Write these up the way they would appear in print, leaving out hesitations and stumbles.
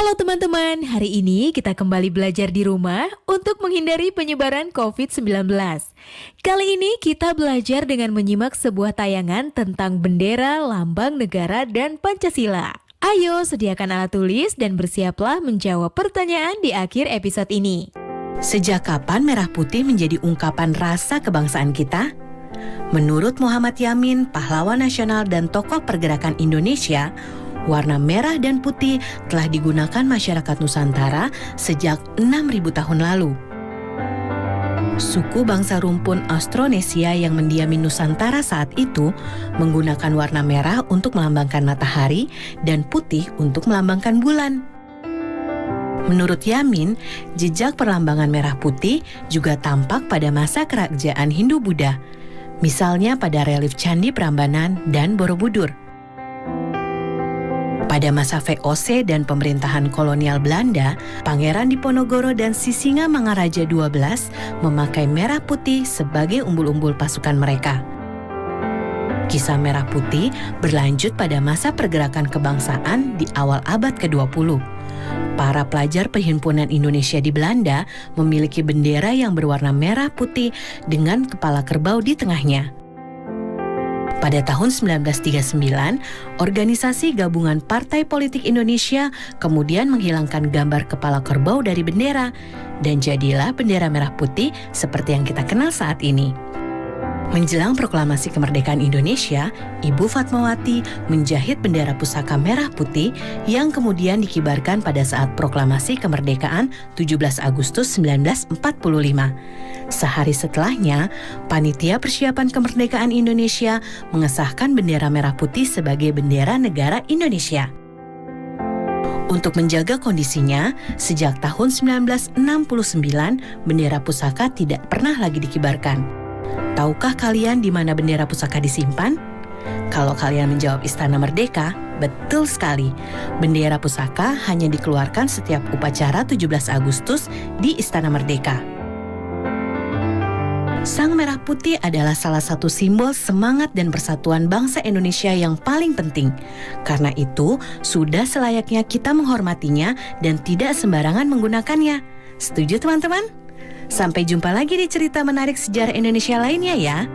Halo teman-teman, hari ini kita kembali belajar di rumah untuk menghindari penyebaran COVID-19. Kali ini kita belajar dengan menyimak sebuah tayangan tentang bendera, lambang negara, dan Pancasila. Ayo sediakan alat tulis dan bersiaplah menjawab pertanyaan di akhir episode ini. Sejak kapan merah putih menjadi ungkapan rasa kebangsaan kita? Menurut Muhammad Yamin, pahlawan nasional dan tokoh pergerakan Indonesia, warna merah dan putih telah digunakan masyarakat Nusantara sejak 6.000 tahun lalu. Suku bangsa rumpun Austronesia yang mendiami Nusantara saat itu menggunakan warna merah untuk melambangkan matahari dan putih untuk melambangkan bulan. Menurut Yamin, jejak perlambangan merah putih juga tampak pada masa kerajaan Hindu-Buddha, misalnya pada relief Candi Prambanan dan Borobudur. Pada masa VOC dan pemerintahan kolonial Belanda, Pangeran Diponegoro dan Sisingamangaraja XII memakai merah putih sebagai umbul-umbul pasukan mereka. Kisah merah putih berlanjut pada masa pergerakan kebangsaan di awal abad ke-20. Para pelajar Perhimpunan Indonesia di Belanda memiliki bendera yang berwarna merah putih dengan kepala kerbau di tengahnya. Pada tahun 1939, Organisasi Gabungan Partai Politik Indonesia kemudian menghilangkan gambar kepala kerbau dari bendera dan jadilah bendera merah putih seperti yang kita kenal saat ini. Menjelang proklamasi kemerdekaan Indonesia, Ibu Fatmawati menjahit bendera pusaka merah putih yang kemudian dikibarkan pada saat proklamasi kemerdekaan 17 Agustus 1945. Sehari setelahnya, Panitia Persiapan Kemerdekaan Indonesia mengesahkan bendera merah putih sebagai bendera negara Indonesia. Untuk menjaga kondisinya, sejak tahun 1969, bendera pusaka tidak pernah lagi dikibarkan. Tahukah kalian di mana bendera pusaka disimpan? Kalau kalian menjawab Istana Merdeka, betul sekali. Bendera pusaka hanya dikeluarkan setiap upacara 17 Agustus di Istana Merdeka. Sang merah putih adalah salah satu simbol semangat dan persatuan bangsa Indonesia yang paling penting. Karena itu, sudah selayaknya kita menghormatinya dan tidak sembarangan menggunakannya. Setuju teman-teman? Sampai jumpa lagi di cerita menarik sejarah Indonesia lainnya ya.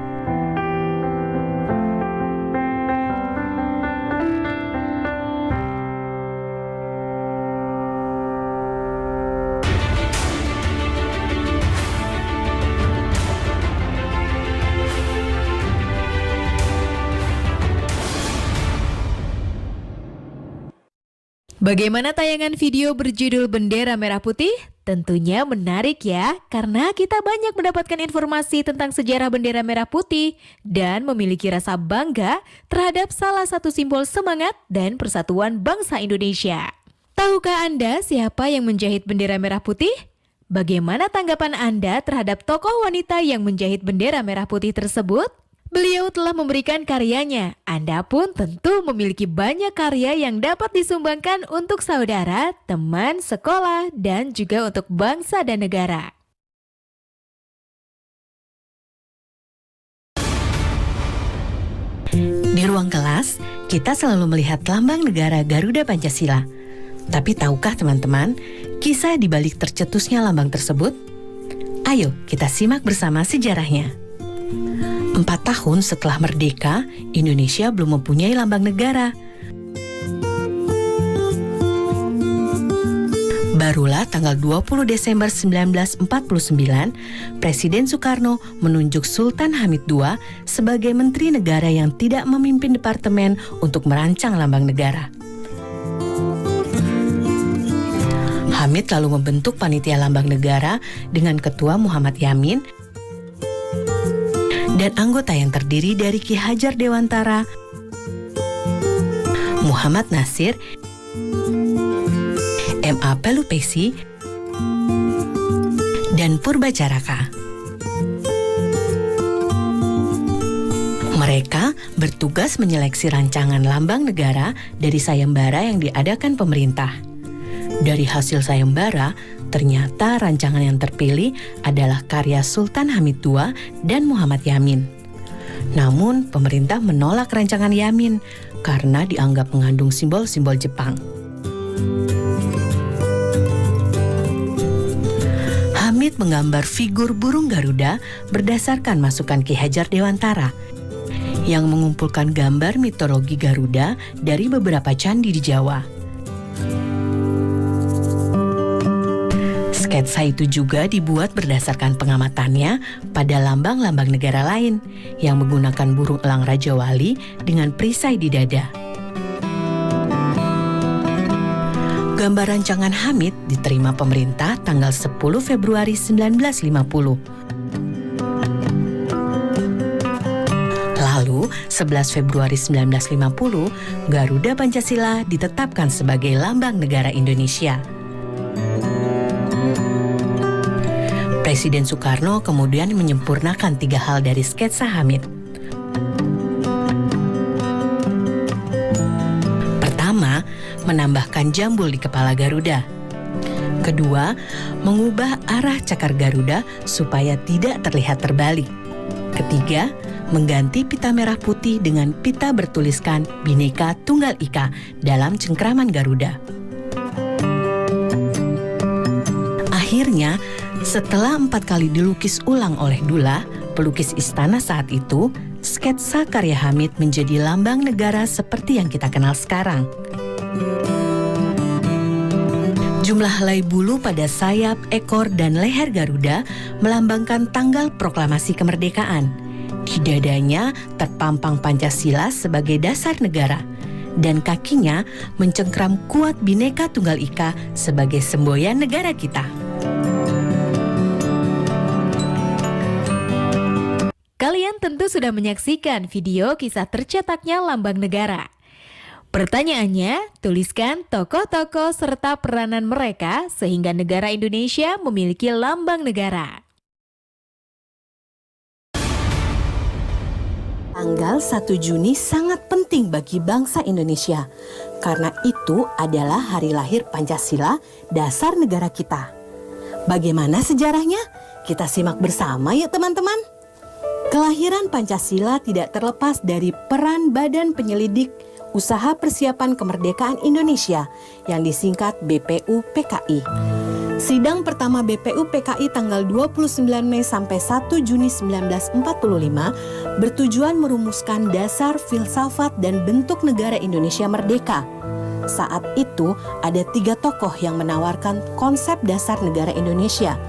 Bagaimana tayangan video berjudul Bendera Merah Putih? Tentunya menarik ya, karena kita banyak mendapatkan informasi tentang sejarah bendera merah putih dan memiliki rasa bangga terhadap salah satu simbol semangat dan persatuan bangsa Indonesia. Tahukah Anda siapa yang menjahit bendera merah putih? Bagaimana tanggapan Anda terhadap tokoh wanita yang menjahit bendera merah putih tersebut? Beliau telah memberikan karyanya. Anda pun tentu memiliki banyak karya yang dapat disumbangkan untuk saudara, teman, sekolah, dan juga untuk bangsa dan negara. Di ruang kelas, kita selalu melihat lambang negara Garuda Pancasila. Tapi tahukah teman-teman, kisah di balik tercetusnya lambang tersebut? Ayo kita simak bersama sejarahnya. 4 tahun setelah merdeka, Indonesia belum mempunyai lambang negara. Barulah tanggal 20 Desember 1949, Presiden Soekarno menunjuk Sultan Hamid II sebagai Menteri Negara yang tidak memimpin departemen untuk merancang lambang negara. Hamid lalu membentuk Panitia Lambang Negara dengan Ketua Muhammad Yamin dan anggota yang terdiri dari Ki Hajar Dewantara, Muhammad Nasir, M.A. Pelupesi, dan Purbacaraka. Mereka bertugas menyeleksi rancangan lambang negara dari sayembara yang diadakan pemerintah. Dari hasil sayembara, ternyata rancangan yang terpilih adalah karya Sultan Hamid II dan Muhammad Yamin. Namun, pemerintah menolak rancangan Yamin karena dianggap mengandung simbol-simbol Jepang. Hamid menggambar figur burung Garuda berdasarkan masukan Ki Hajar Dewantara yang mengumpulkan gambar mitologi Garuda dari beberapa candi di Jawa. Sketsa itu juga dibuat berdasarkan pengamatannya pada lambang-lambang negara lain yang menggunakan burung elang Raja Wali dengan perisai di dada. Gambar rancangan Hamid diterima pemerintah tanggal 10 Februari 1950. Lalu, 11 Februari 1950, Garuda Pancasila ditetapkan sebagai lambang negara Indonesia. Presiden Soekarno kemudian menyempurnakan 3 hal dari sketsa Hamid. Pertama, menambahkan jambul di kepala Garuda. Kedua, mengubah arah cakar Garuda supaya tidak terlihat terbalik. Ketiga, mengganti pita merah putih dengan pita bertuliskan Bhinneka Tunggal Ika dalam cengkraman Garuda. Akhirnya, setelah 4 kali dilukis ulang oleh Dullah, pelukis istana saat itu, sketsa karya Hamid menjadi lambang negara seperti yang kita kenal sekarang. Jumlah helai bulu pada sayap, ekor, dan leher Garuda melambangkan tanggal proklamasi kemerdekaan. Di dadanya terpampang Pancasila sebagai dasar negara, dan kakinya mencengkram kuat Bhinneka Tunggal Ika sebagai semboyan negara kita. Kalian tentu sudah menyaksikan video kisah tercetaknya lambang negara. Pertanyaannya, tuliskan tokoh-tokoh serta peranan mereka sehingga negara Indonesia memiliki lambang negara. Tanggal 1 Juni sangat penting bagi bangsa Indonesia, karena itu adalah hari lahir Pancasila, dasar negara kita. Bagaimana sejarahnya? Kita simak bersama yuk teman-teman. Kelahiran Pancasila tidak terlepas dari peran Badan Penyelidik Usaha Persiapan Kemerdekaan Indonesia yang disingkat BPUPKI. Sidang pertama BPUPKI tanggal 29 Mei sampai 1 Juni 1945 bertujuan merumuskan dasar filsafat dan bentuk negara Indonesia merdeka. Saat itu ada 3 tokoh yang menawarkan konsep dasar negara Indonesia.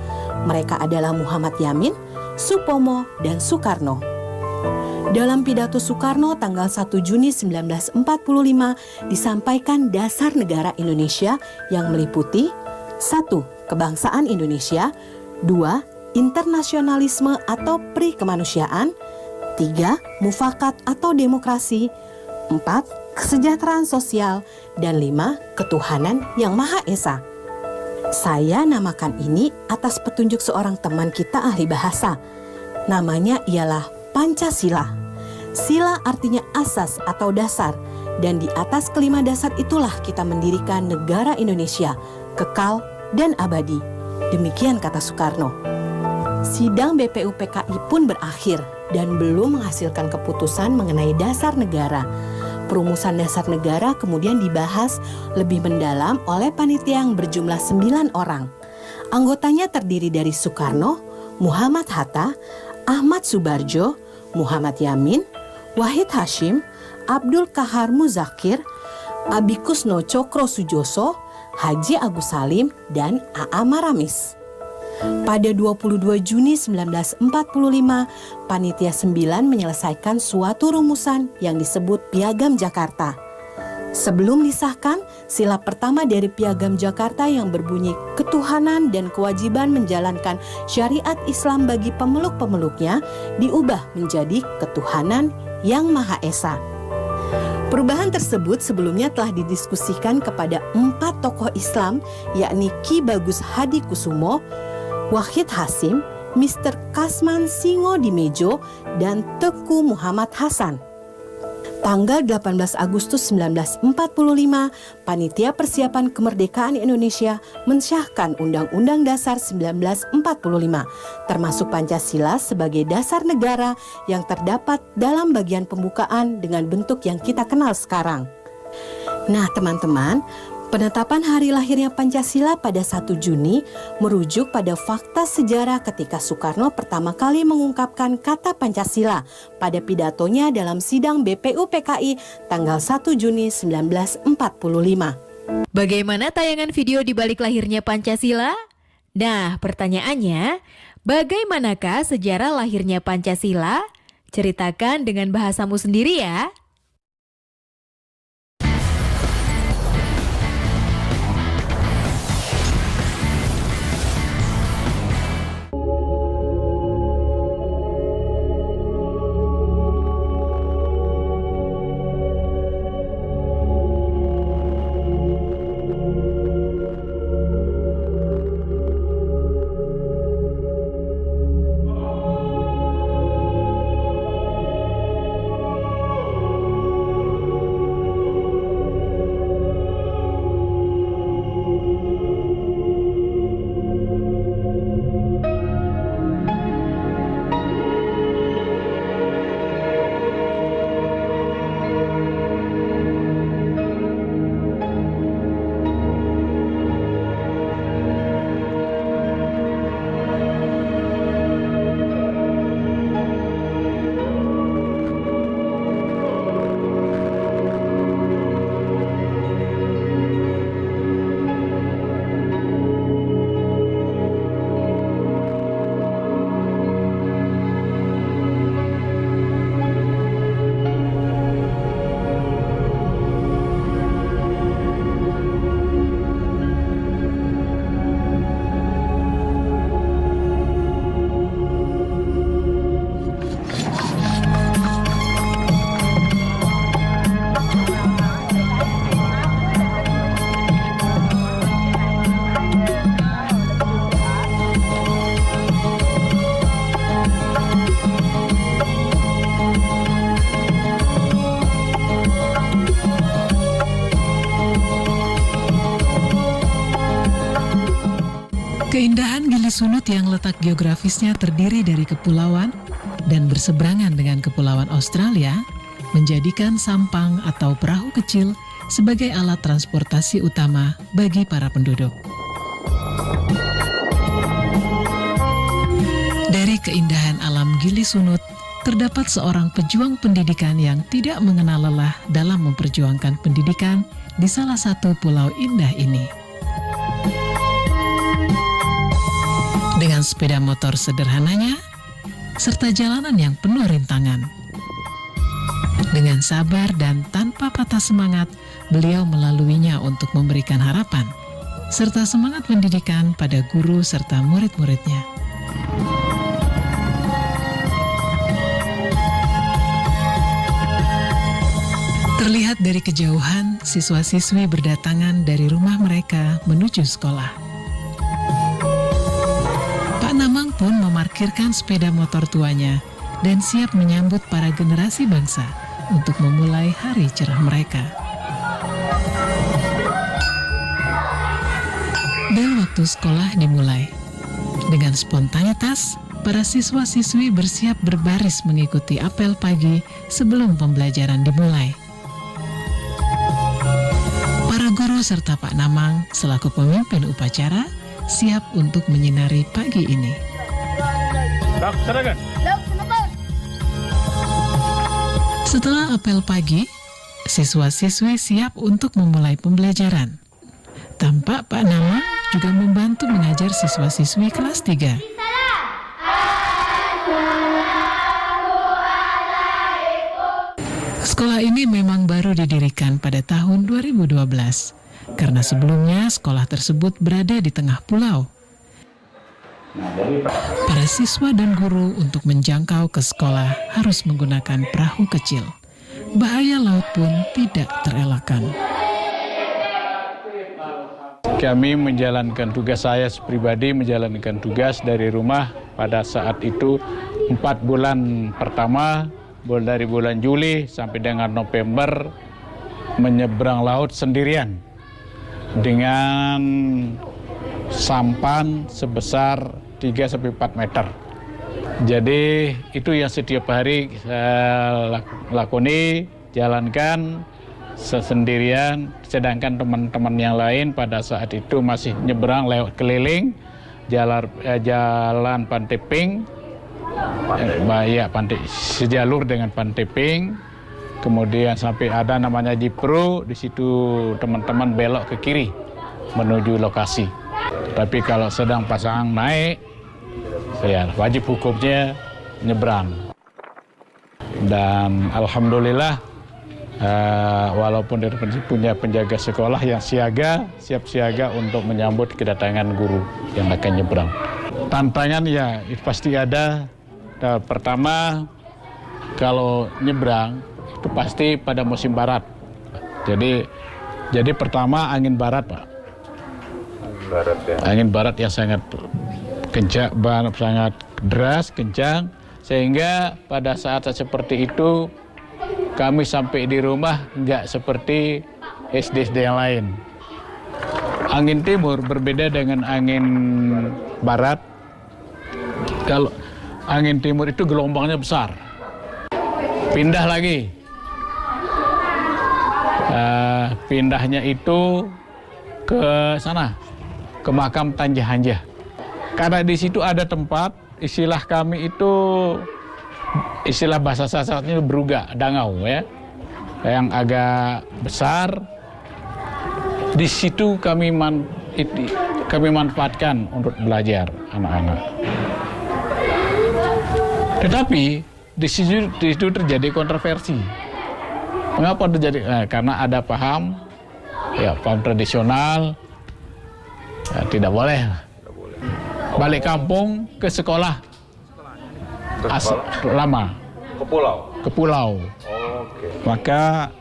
Mereka adalah Muhammad Yamin, Supomo, dan Soekarno. Dalam pidato Soekarno tanggal 1 Juni 1945 disampaikan dasar negara Indonesia yang meliputi 1. Kebangsaan Indonesia, 2. Internasionalisme atau pri-kemanusiaan, 3. Mufakat atau demokrasi, 4. Kesejahteraan sosial, dan 5. Ketuhanan yang Maha Esa. Saya namakan ini atas petunjuk seorang teman kita ahli bahasa. Namanya ialah Pancasila. Sila artinya asas atau dasar, dan di atas kelima dasar itulah kita mendirikan negara Indonesia, kekal dan abadi. Demikian kata Soekarno. Sidang BPUPKI pun berakhir dan belum menghasilkan keputusan mengenai dasar negara. Perumusan dasar negara kemudian dibahas lebih mendalam oleh panitia yang berjumlah 9 orang. Anggotanya terdiri dari Soekarno, Muhammad Hatta, Ahmad Subarjo, Muhammad Yamin, Wahid Hashim, Abdul Kahar Muzakir, Abikusno Cokro Sujoso, Haji Agus Salim, dan A.A. Maramis. Pada 22 Juni 1945, Panitia 9 menyelesaikan suatu rumusan yang disebut Piagam Jakarta. Sebelum disahkan, sila pertama dari Piagam Jakarta yang berbunyi ketuhanan dan kewajiban menjalankan syariat Islam bagi pemeluk-pemeluknya diubah menjadi ketuhanan yang Maha Esa. Perubahan tersebut sebelumnya telah didiskusikan kepada 4 tokoh Islam, yakni Ki Bagus Hadi Kusumo, Wahid Hasim, Mr. Kasman Singo-Dimejo, dan Teku Muhammad Hasan. Tanggal 18 Agustus 1945, Panitia Persiapan Kemerdekaan Indonesia mensyahkan Undang-Undang Dasar 1945, termasuk Pancasila sebagai dasar negara yang terdapat dalam bagian pembukaan dengan bentuk yang kita kenal sekarang. Nah teman-teman, Penetapan hari lahirnya Pancasila pada 1 Juni merujuk pada fakta sejarah ketika Soekarno pertama kali mengungkapkan kata Pancasila pada pidatonya dalam sidang BPUPKI tanggal 1 Juni 1945. Bagaimana tayangan video di balik lahirnya Pancasila? Nah, pertanyaannya, bagaimanakah sejarah lahirnya Pancasila? Ceritakan dengan bahasamu sendiri ya. Keindahan Gili Sunut yang letak geografisnya terdiri dari kepulauan dan berseberangan dengan Kepulauan Australia menjadikan sampang atau perahu kecil sebagai alat transportasi utama bagi para penduduk. Dari keindahan alam Gili Sunut, terdapat seorang pejuang pendidikan yang tidak mengenal lelah dalam memperjuangkan pendidikan di salah satu pulau indah ini. Dengan sepeda motor sederhananya, serta jalanan yang penuh rintangan. Dengan sabar dan tanpa patah semangat, beliau melaluinya untuk memberikan harapan, serta semangat pendidikan pada guru serta murid-muridnya. Terlihat dari kejauhan, siswa-siswi berdatangan dari rumah mereka menuju sekolah. Namang pun memarkirkan sepeda motor tuanya dan siap menyambut para generasi bangsa untuk memulai hari cerah mereka. Dan waktu sekolah dimulai. Dengan spontanitas, para siswa-siswi bersiap berbaris mengikuti apel pagi sebelum pembelajaran dimulai. Para guru serta Pak Namang selaku pemimpin upacara siap untuk menyinari pagi ini. Setelah apel pagi, siswa-siswi siap untuk memulai pembelajaran. Tampak Pak Nama juga membantu mengajar siswa-siswi kelas 3. Sekolah ini memang baru didirikan pada tahun 2012. Karena sebelumnya sekolah tersebut berada di tengah pulau. Para siswa dan guru untuk menjangkau ke sekolah harus menggunakan perahu kecil. Bahaya laut pun tidak terelakkan. Kami menjalankan tugas, saya pribadi menjalankan tugas dari rumah pada saat itu 4 bulan pertama, dari bulan Juli sampai dengan November, menyeberang laut sendirian dengan sampan sebesar 3-4 meter. Jadi itu yang setiap hari saya lakoni, jalankan sendirian, sedangkan teman-teman yang lain pada saat itu masih nyebrang lewat keliling jalan Pantai Pink, Pantai sejalur dengan Pantai Pink. Kemudian sampai ada namanya Jipro, di situ teman-teman belok ke kiri menuju lokasi. Tapi kalau sedang pasangan naik, ya wajib hukumnya nyebrang. Dan alhamdulillah, walaupun dari punya penjaga sekolah yang siap siaga untuk menyambut kedatangan guru yang akan nyebrang. Tantangan ya pasti ada. Pertama, kalau nyebrang itu pasti pada musim barat. Jadi pertama angin barat, Pak. Angin barat yang sangat kencang, sangat deras, kencang, sehingga pada saat seperti itu kami sampai di rumah nggak seperti SD-SD yang lain. Angin timur berbeda dengan angin barat. Kalau angin timur itu gelombangnya besar. Pindah lagi. Pindahnya itu ke sana, ke makam Tanjah Hanjah. Karena di situ ada tempat, istilah kami itu, istilah bahasa sasatnya beruga, dangau ya, yang agak besar. Di situ kami manfaatkan untuk belajar anak-anak. Tetapi di situ terjadi kontroversi. Mengapa terjadi? Karena ada paham tradisional, ya, tidak boleh balik kampung ke sekolah lama. Ke pulau. Maka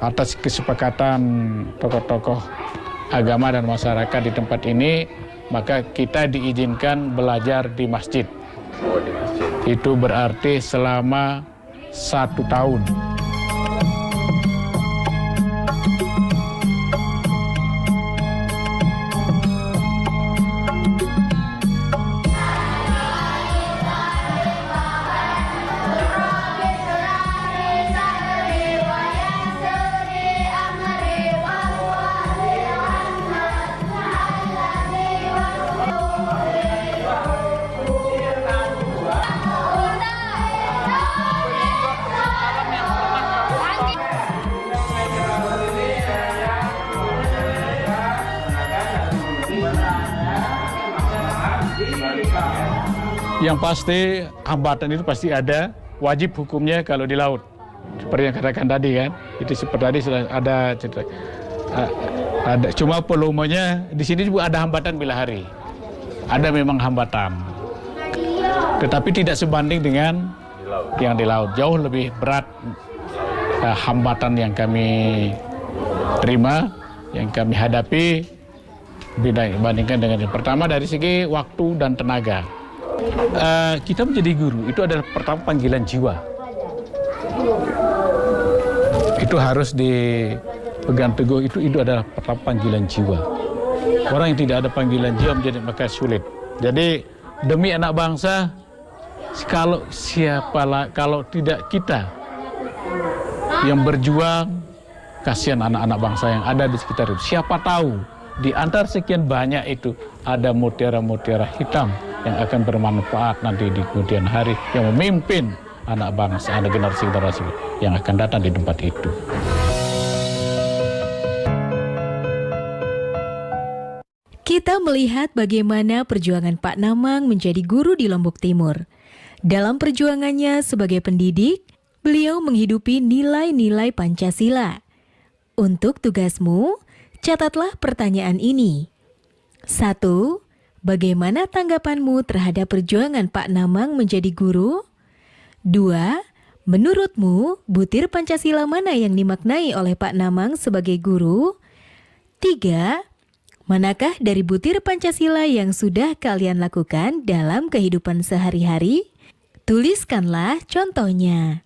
atas kesepakatan tokoh-tokoh agama dan masyarakat di tempat ini, maka kita diizinkan belajar di masjid. Itu berarti selama 1 tahun. Yang pasti hambatan itu pasti ada, wajib hukumnya kalau di laut. Seperti yang katakan tadi kan, itu seperti tadi sudah ada cerita. Ada, cuma volumenya di sini juga ada hambatan bila hari. Ada memang hambatan. Tetapi tidak sebanding dengan yang di laut. Jauh lebih berat hambatan yang kami terima, yang kami hadapi dibandingkan dengan yang pertama dari segi waktu dan tenaga. Kita menjadi guru itu adalah pertama panggilan jiwa. Itu harus dipegang teguh, itu adalah pertama panggilan jiwa. Orang yang tidak ada panggilan jiwa menjadi maka sulit. Jadi demi anak bangsa, kalau tidak kita yang berjuang, kasihan anak-anak bangsa yang ada di sekitar itu. Siapa tahu di antara sekian banyak itu ada mutiara-mutiara hitam yang akan bermanfaat nanti di kemudian hari, yang memimpin anak bangsa, ada generasi-generasi yang akan datang di tempat itu. Kita melihat bagaimana perjuangan Pak Namang menjadi guru di Lombok Timur. Dalam perjuangannya sebagai pendidik, beliau menghidupi nilai-nilai Pancasila. Untuk tugasmu, catatlah pertanyaan ini. 1. Bagaimana tanggapanmu terhadap perjuangan Pak Namang menjadi guru? 2. Menurutmu, butir Pancasila mana yang dimaknai oleh Pak Namang sebagai guru? 3. Manakah dari butir Pancasila yang sudah kalian lakukan dalam kehidupan sehari-hari? Tuliskanlah contohnya.